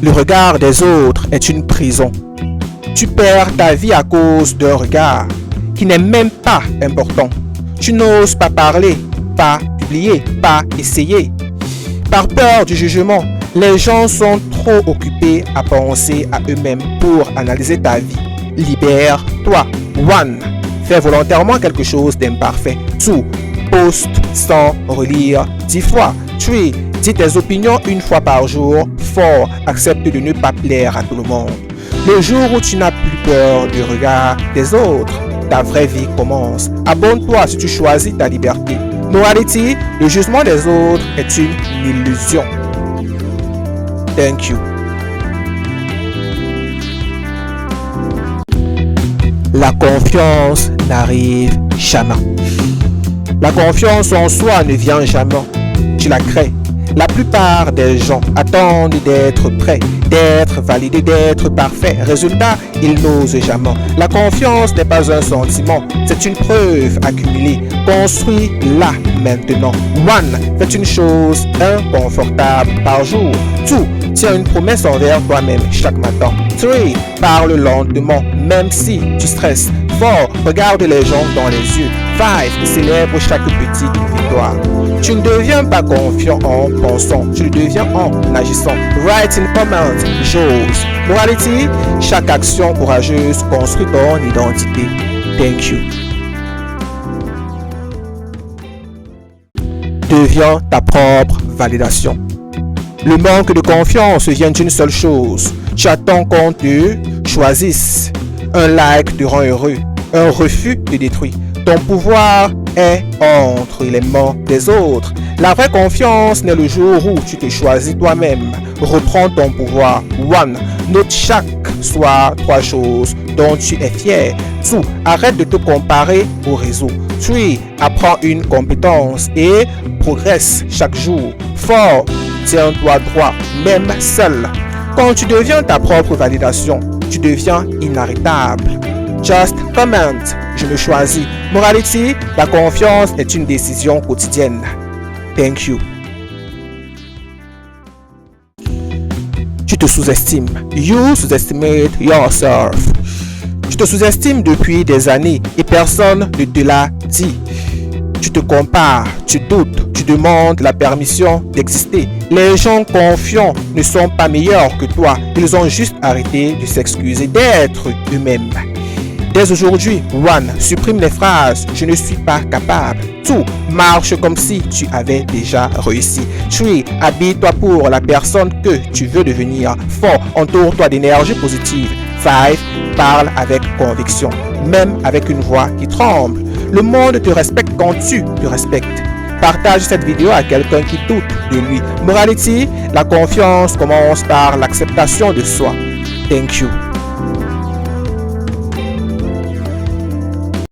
Le regard des autres est une prison. Tu perds ta vie à cause d'un regard qui n'est même pas important. Tu n'oses pas parler, pas publier, pas essayer. Par peur du jugement, les gens sont trop occupés à penser à eux-mêmes pour analyser ta vie. Libère-toi. 1. Fais volontairement quelque chose d'imparfait. 2. Poste sans relire 10 fois. 3. Dis tes opinions une fois par jour. 4. Accepte de ne pas plaire à tout le monde. Le jour où tu n'as plus peur du regard des autres, ta vraie vie commence. Abonne-toi si tu choisis ta liberté. Morality, le jugement des autres est une illusion. Thank you. La confiance n'arrive jamais. La confiance en soi ne vient jamais. Tu la crées. La plupart des gens attendent d'être prêts, d'être validés, d'être parfaits. Résultat, ils n'osent jamais. La confiance n'est pas un sentiment, c'est une preuve accumulée. Construis-la maintenant. 1. Fais une chose inconfortable par jour. 2. Tiens une promesse envers toi-même chaque matin. 3. Parle lentement, même si tu stresses. 4. Regarde les gens dans les yeux. 5. Célèbre chaque petite victoire. Tu ne deviens pas confiant en pensant, tu le deviens en agissant. Write in comment, j'ose. Morality, chaque action courageuse construit ton identité. Thank you. Deviens ta propre validation. Le manque de confiance vient d'une seule chose. Tu attends qu'on te choisisse. Un like te rend heureux. Un refus te détruit. Ton pouvoir est entre les mains des autres. La vraie confiance naît le jour où tu te choisis toi-même. Reprends ton pouvoir. 1. Note chaque soir 3 choses dont tu es fier. 2. Arrête de te comparer au réseau. 3. Apprends une compétence et progresse chaque jour. 4. Tiens-toi droit, même seul. Quand tu deviens ta propre validation, tu deviens inarrêtable. Just comment, je me choisis. Morality, la confiance est une décision quotidienne. Thank you. Tu te sous-estimes. You sous-estimate yourself. Tu te sous-estimes depuis des années et personne ne te l'a dit. Tu te compares, tu doutes, tu demandes la permission d'exister. Les gens confiants ne sont pas meilleurs que toi. Ils ont juste arrêté de s'excuser d'être eux-mêmes. Dès aujourd'hui, 1. Supprime les phrases « Je ne suis pas capable ». 2. Marche comme si tu avais déjà réussi. 3. Habille-toi pour la personne que tu veux devenir. 4. Entoure-toi d'énergie positive. 5. Parle avec conviction, même avec une voix qui tremble. Le monde te respecte quand tu te respectes. Partage cette vidéo à quelqu'un qui doute de lui. Morality, la confiance commence par l'acceptation de soi. Thank you.